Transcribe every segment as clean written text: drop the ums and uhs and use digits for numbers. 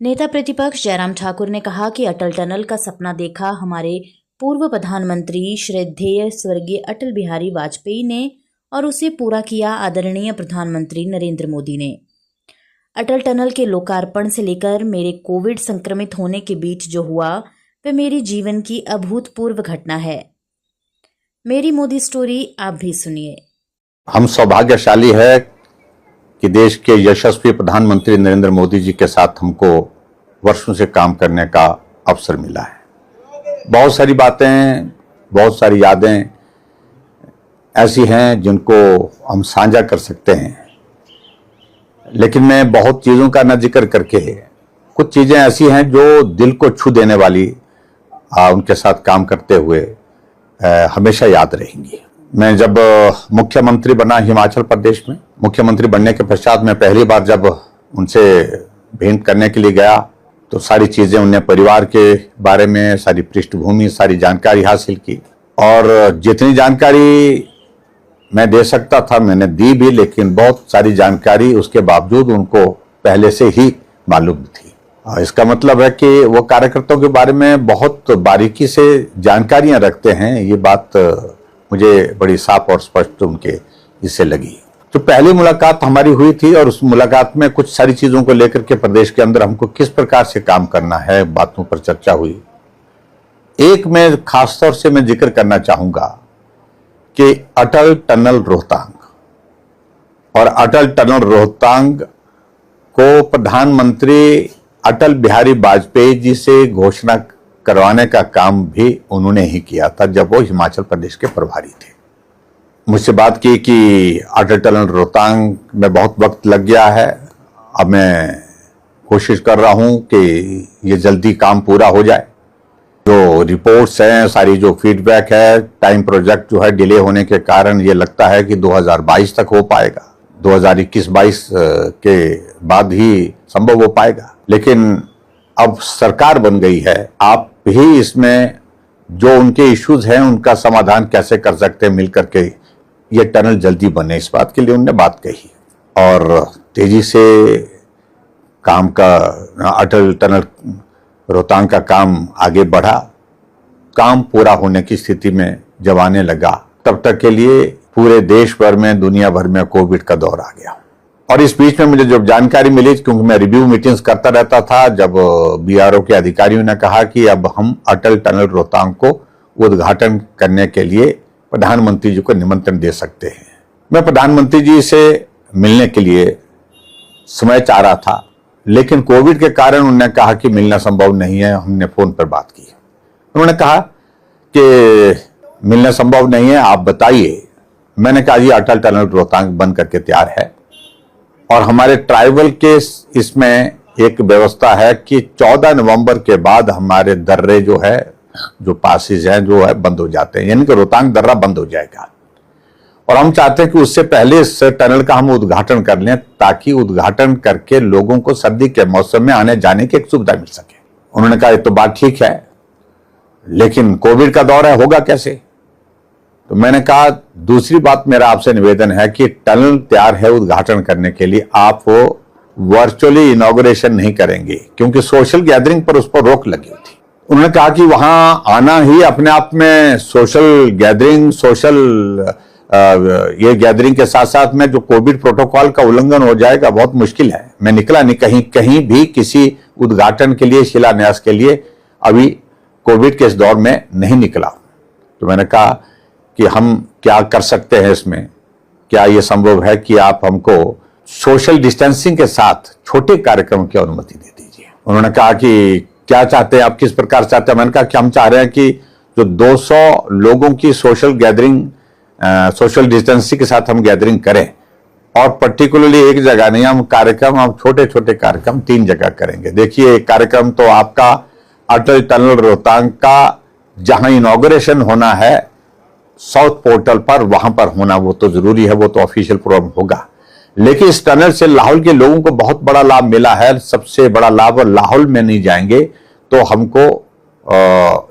नेता प्रतिपक्ष जयराम ठाकुर ने कहा कि अटल टनल का सपना देखा हमारे पूर्व प्रधानमंत्री श्रद्धेय स्वर्गीय अटल बिहारी वाजपेयी ने और उसे पूरा किया आदरणीय प्रधानमंत्री नरेंद्र मोदी ने। अटल टनल के लोकार्पण से लेकर मेरे कोविड संक्रमित होने के बीच जो हुआ वह मेरे जीवन की अभूतपूर्व घटना है। मेरी मोदी स्टोरी आप भी सुनिए। हम सौभाग्यशाली है कि देश के यशस्वी प्रधानमंत्री नरेंद्र मोदी जी के साथ हमको वर्षों से काम करने का अवसर मिला है। बहुत सारी बातें, बहुत सारी यादें ऐसी हैं जिनको हम साझा कर सकते हैं, लेकिन मैं बहुत चीज़ों का न जिक्र करके कुछ चीज़ें ऐसी हैं जो दिल को छू देने वाली उनके साथ काम करते हुए हमेशा याद रहेंगी। मैं जब मुख्यमंत्री बना हिमाचल प्रदेश में, मुख्यमंत्री बनने के पश्चात मैं पहली बार जब उनसे भेंट करने के लिए गया तो सारी चीज़ें उन्हें परिवार के बारे में, सारी पृष्ठभूमि, सारी जानकारी हासिल की और जितनी जानकारी मैं दे सकता था मैंने दी भी, लेकिन बहुत सारी जानकारी उसके बावजूद उनको पहले से ही मालूम थी। इसका मतलब है कि वो कार्यकर्ताओं के बारे में बहुत बारीकी से जानकारियां रखते हैं। ये बात मुझे बड़ी साफ और स्पष्ट उनके इससे लगी। जो पहली मुलाकात हमारी हुई थी और उस मुलाकात में कुछ सारी चीजों को लेकर के प्रदेश के अंदर हमको किस प्रकार से काम करना है, बातों पर चर्चा हुई। एक मैं खासतौर से मैं जिक्र करना चाहूंगा कि अटल टनल रोहतांग और अटल टनल रोहतांग को प्रधानमंत्री अटल बिहारी वाजपेयी जी से घोषणा करवाने का काम भी उन्होंने ही किया था जब वो हिमाचल प्रदेश के प्रभारी थे। मुझसे बात की कि अटल टनल रोहतांग में बहुत वक्त लग गया है, अब मैं कोशिश कर रहा हूं कि ये जल्दी काम पूरा हो जाए। जो रिपोर्ट्स हैं, सारी जो फीडबैक है, टाइम प्रोजेक्ट जो है डिले होने के कारण ये लगता है कि 2022 तक हो पाएगा, 2021-22 के बाद ही संभव हो पाएगा। लेकिन अब सरकार बन गई है, आप भी इसमें जो उनके इश्यूज हैं उनका समाधान कैसे कर सकते हैं, मिलकर के ये टनल जल्दी बने, इस बात के लिए उन्होंने बात कही और तेजी से काम का अटल टनल रोहतांग का काम आगे बढ़ा। काम पूरा होने की स्थिति में जब आने लगा तब तक के लिए पूरे देश भर में, दुनिया भर में कोविड का दौर आ गया। और इस बीच में मुझे जब जानकारी मिली, क्योंकि मैं रिव्यू मीटिंग्स करता रहता था, जब बीआरओ के अधिकारियों ने कहा कि अब हम अटल टनल रोहतांग को उद्घाटन करने के लिए प्रधानमंत्री जी को निमंत्रण दे सकते हैं। मैं प्रधानमंत्री जी से मिलने के लिए समय चाह रहा था, लेकिन कोविड के कारण उन्होंने कहा कि मिलना संभव नहीं है। हमने फोन पर बात की, उन्होंने कहा कि मिलना संभव नहीं है, आप बताइए। मैंने कहा जी अटल टनल रोहतांग बन करके तैयार है और हमारे ट्राइबल के इसमें एक व्यवस्था है कि 14 नवंबर के बाद हमारे दर्रे जो है, जो पासेज हैं जो है बंद हो जाते हैं, यानी कि रोहतांग दर्रा बंद हो जाएगा और हम चाहते हैं कि उससे पहले इस टनल का हम उद्घाटन कर लें ताकि उद्घाटन करके लोगों को सर्दी के मौसम में आने जाने की एक सुविधा मिल सके। उन्होंने कहा ये तो बात ठीक है, लेकिन कोविड का दौर है, होगा कैसे? तो मैंने कहा दूसरी बात मेरा आपसे निवेदन है कि टनल तैयार है उद्घाटन करने के लिए, आप वो वर्चुअली इनॉग्रेशन नहीं करेंगे क्योंकि सोशल गैदरिंग पर उस पर रोक लगी थी। उन्होंने कहा कि वहां आना ही अपने आप में सोशल गैदरिंग, ये गैदरिंग के साथ साथ में जो कोविड प्रोटोकॉल का उल्लंघन हो जाएगा, बहुत मुश्किल है। मैं निकला नहीं कहीं भी किसी उद्घाटन के लिए, शिलान्यास के लिए अभी कोविड के इस दौर में नहीं निकला। तो मैंने कहा कि हम क्या कर सकते हैं इसमें, क्या ये संभव है कि आप हमको सोशल डिस्टेंसिंग के साथ छोटे कार्यक्रम की अनुमति दे दीजिए। उन्होंने कहा कि क्या चाहते हैं आप, किस प्रकार चाहते हैं? मैंने कहा कि हम चाह रहे हैं कि जो 200 लोगों की सोशल गैदरिंग, सोशल डिस्टेंसिंग के साथ हम गैदरिंग करें और पर्टिकुलरली एक जगह नहीं, हम कार्यक्रम, हम छोटे छोटे कार्यक्रम 3 जगह करेंगे। देखिए एक कार्यक्रम तो आपका अटल टनल रोहतांग का जहां इनॉग्रेशन होना है साउथ पोर्टल पर, वहां पर होना वो तो जरूरी है, वो तो ऑफिशियल प्रोग्राम होगा। लेकिन इस टनल से लाहौल के लोगों को बहुत बड़ा लाभ मिला है, सबसे बड़ा लाभ। और लाहौल में नहीं जाएंगे तो हमको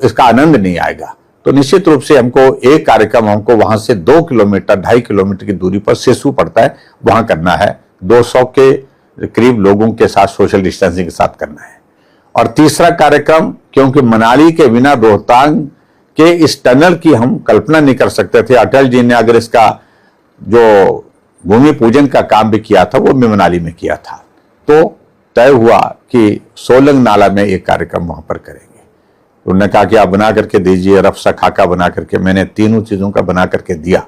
इसका आनंद नहीं आएगा। तो निश्चित रूप से हमको एक कार्यक्रम हमको वहां से 2 किलोमीटर 2.5 किलोमीटर की दूरी पर सेसू पड़ता है, वहां करना है। 200 के करीब लोगों के साथ सोशल डिस्टेंसिंग के साथ करना है। और तीसरा कार्यक्रम, क्योंकि मनाली के बिना रोहतांग के इस टनल की हम कल्पना नहीं कर सकते थे। अटल जी ने अगर इसका जो भूमि पूजन का काम भी किया था वो भी मनाली में किया था। तो तय हुआ कि सोलंग नाला में एक कार्यक्रम वहां पर करेंगे। उन्होंने कहा कि आप बना करके दीजिए, रफ्सा खाका बना करके। मैंने तीनों चीज़ों का बना करके दिया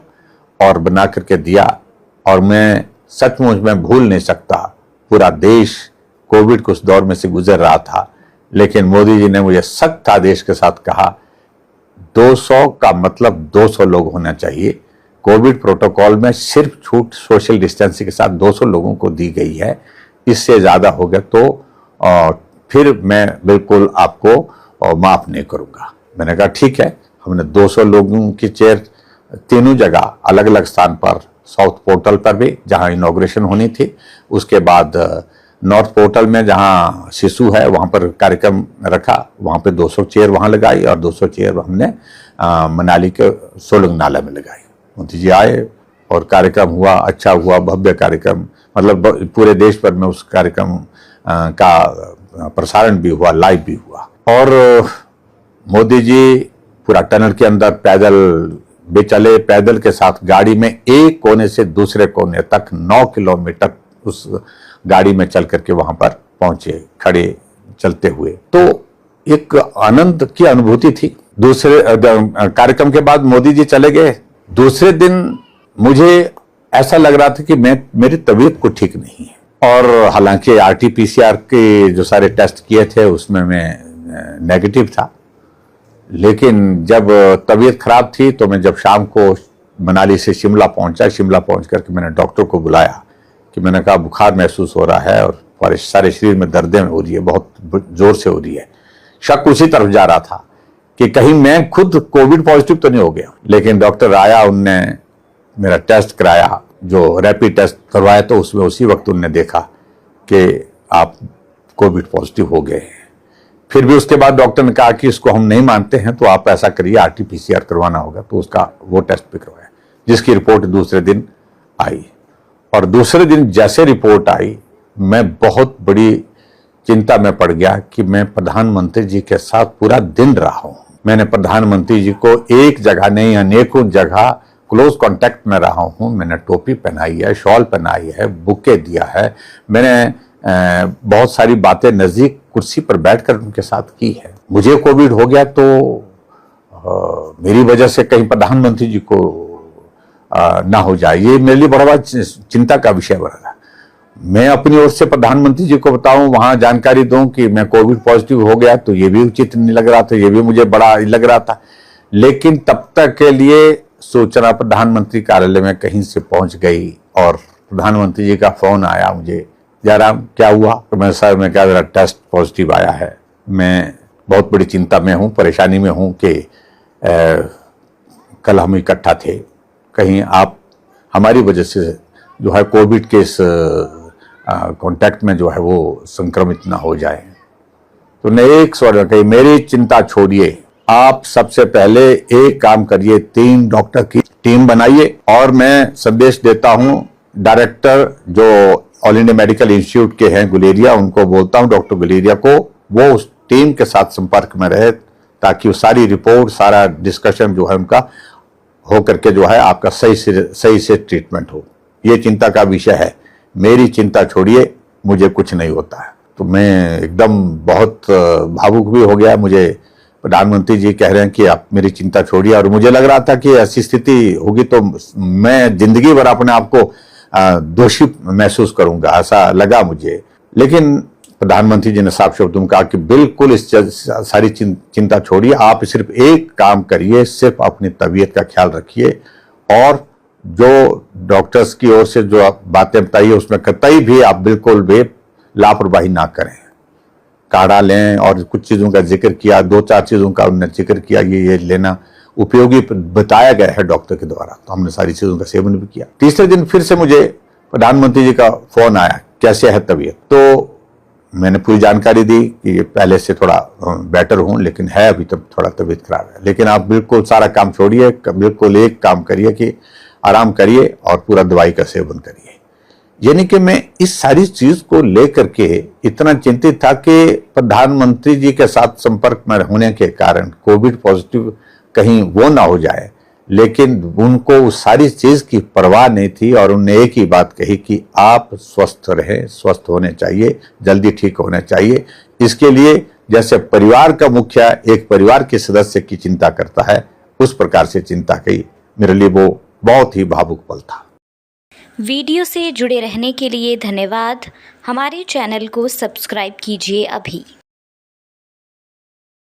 और मैं सचमुच में भूल नहीं सकता। पूरा देश कोविड के उस दौर में से गुजर रहा था, लेकिन मोदी जी ने मुझे सख्त आदेश के साथ कहा 200 का मतलब 200 लोग होना चाहिए। कोविड प्रोटोकॉल में सिर्फ छूट सोशल डिस्टेंसिंग के साथ 200 लोगों को दी गई है। इससे ज़्यादा हो गया तो फिर मैं बिल्कुल आपको माफ़ नहीं करूँगा। मैंने कहा ठीक है। हमने 200 लोगों की चेयर तीनों जगह अलग अलग स्थान पर, साउथ पोर्टल पर भी जहां इनॉग्रेशन होनी थी, उसके बाद नॉर्थ पोर्टल में जहां शिशु है वहां पर कार्यक्रम रखा, वहां पे 200 चेयर वहां लगाई और 200 चेयर हमने मनाली के सोलंग नाला में लगाई। मोदी जी आए और कार्यक्रम हुआ, अच्छा हुआ, भव्य कार्यक्रम। मतलब पूरे देश भर में उस कार्यक्रम का प्रसारण भी हुआ, लाइव भी हुआ। और मोदी जी पूरा टनल के अंदर पैदल भी चले, पैदल के साथ गाड़ी में एक कोने से दूसरे कोने तक 9 किलोमीटर उस गाड़ी में चल करके वहां पर पहुंचे, खड़े चलते हुए। तो एक आनंद की अनुभूति थी। दूसरे कार्यक्रम के बाद मोदी जी चले गए। दूसरे दिन मुझे ऐसा लग रहा था कि मेरी तबीयत को ठीक नहीं है। और हालांकि RT-PCR के जो सारे टेस्ट किए थे उसमें मैं नेगेटिव था, लेकिन जब तबीयत खराब थी तो मैं जब शाम को मनाली से शिमला पहुंचा, शिमला पहुंच करके मैंने डॉक्टर को बुलाया कि मैंने कहा बुखार महसूस हो रहा है और सारे शरीर में दर्दें हो रही है, बहुत जोर से हो रही है। शक उसी तरफ जा रहा था कि कहीं मैं खुद कोविड पॉजिटिव तो नहीं हो गया। लेकिन डॉक्टर आया, उनने मेरा टेस्ट कराया, जो रैपिड टेस्ट करवाया, तो उसमें उसी वक्त उनने देखा कि आप कोविड पॉजिटिव हो गए हैं। फिर भी उसके बाद डॉक्टर ने कहा कि इसको हम नहीं मानते हैं, तो आप ऐसा करिए RT-PCR करवाना होगा। तो उसका वो टेस्ट भी करवाया, जिसकी रिपोर्ट दूसरे दिन आई। और दूसरे दिन जैसे रिपोर्ट आई, मैं बहुत बड़ी चिंता में पड़ गया कि मैं प्रधानमंत्री जी के साथ पूरा दिन रहा हूं। मैंने प्रधानमंत्री जी को एक जगह नहीं, अनेकों जगह क्लोज कांटेक्ट में रहा हूं। मैंने टोपी पहनाई है, शॉल पहनाई है, बुके दिया है। मैंने बहुत सारी बातें नजदीक कुर्सी पर बैठकर उनके साथ की है। मुझे कोविड हो गया तो मेरी वजह से कहीं प्रधानमंत्री जी को ना हो जाए, ये मेरे लिए बड़ा चिंता का विषय बना। मैं अपनी ओर से प्रधानमंत्री जी को बताऊं, वहां जानकारी दूं कि मैं कोविड पॉजिटिव हो गया, तो ये भी उचित नहीं लग रहा था, ये भी मुझे बड़ा लग रहा था। लेकिन तब तक के लिए सूचना प्रधानमंत्री कार्यालय में कहीं से पहुंच गई और प्रधानमंत्री जी का फोन आया मुझे, जयराम क्या हुआ? तो मैं सर, मैं क्या, मेरा टेस्ट पॉजिटिव आया है। मैं बहुत बड़ी चिंता में हूँ, परेशानी में हूँ कि कल हम इकट्ठा थे, कहीं आप हमारी वजह से जो है कोविड के इस कांटेक्ट में जो है वो संक्रमित ना हो जाए। तो ने एक स्वर कही, मेरी चिंता छोड़िए, आप सबसे पहले एक काम करिए, 3 डॉक्टर की टीम बनाइए। और मैं संदेश देता हूं डायरेक्टर जो ऑल इंडिया मेडिकल इंस्टीट्यूट के हैं गुलेरिया, उनको बोलता हूं, डॉक्टर गुलेरिया को, वो उस टीम के साथ संपर्क में रहे, ताकि वो सारी रिपोर्ट, सारा डिस्कशन जो है उनका हो करके जो है आपका सही से ट्रीटमेंट हो। ये चिंता का विषय है। मेरी चिंता छोड़िए, मुझे कुछ नहीं होता है। तो मैं एकदम बहुत भावुक भी हो गया। मुझे प्रधानमंत्री जी कह रहे हैं कि आप मेरी चिंता छोड़िए, और मुझे लग रहा था कि ऐसी स्थिति होगी तो मैं जिंदगी भर अपने आप को दोषी महसूस करूंगा, ऐसा लगा मुझे। लेकिन प्रधानमंत्री जी ने साफ शब्दों में कहा कि बिल्कुल इस सारी चिंता छोड़िए, आप सिर्फ एक काम करिए, सिर्फ अपनी तबीयत का ख्याल रखिए, और जो डॉक्टर्स की ओर से जो बातें बताइए उसमें कतई भी आप बिल्कुल भी लापरवाही ना करें। काढ़ा लें, और कुछ चीज़ों का जिक्र किया, 2-4 चीज़ों का उन्होंने जिक्र किया, ये लेना उपयोगी बताया गया है डॉक्टर के द्वारा, तो हमने सारी चीज़ों का सेवन भी किया। तीसरे दिन फिर से मुझे प्रधानमंत्री जी का फोन आया, कैसे है तबीयत? तो मैंने पूरी जानकारी दी कि पहले से थोड़ा बेटर हूँ, लेकिन है अभी तक थोड़ा तबीयत खराब है। लेकिन आप बिल्कुल सारा काम छोड़िए, बिल्कुल एक काम करिए कि आराम करिए और पूरा दवाई का सेवन करिए। यानी कि मैं इस सारी चीज को लेकर के इतना चिंतित था कि प्रधानमंत्री जी के साथ संपर्क में होने के कारण कोविड पॉजिटिव कहीं वो ना हो जाए, लेकिन उनको उस सारी चीज की परवाह नहीं थी और उन्होंने एक ही बात कही कि आप स्वस्थ रहें, स्वस्थ होने चाहिए, जल्दी ठीक होने चाहिए। इसके लिए जैसे परिवार का मुखिया एक परिवार के सदस्य की चिंता करता है, उस प्रकार से चिंता की। मेरे लिए वो बहुत ही भावुक पल था। वीडियो से जुड़े रहने के लिए धन्यवाद। हमारे चैनल को सब्सक्राइब कीजिए अभी।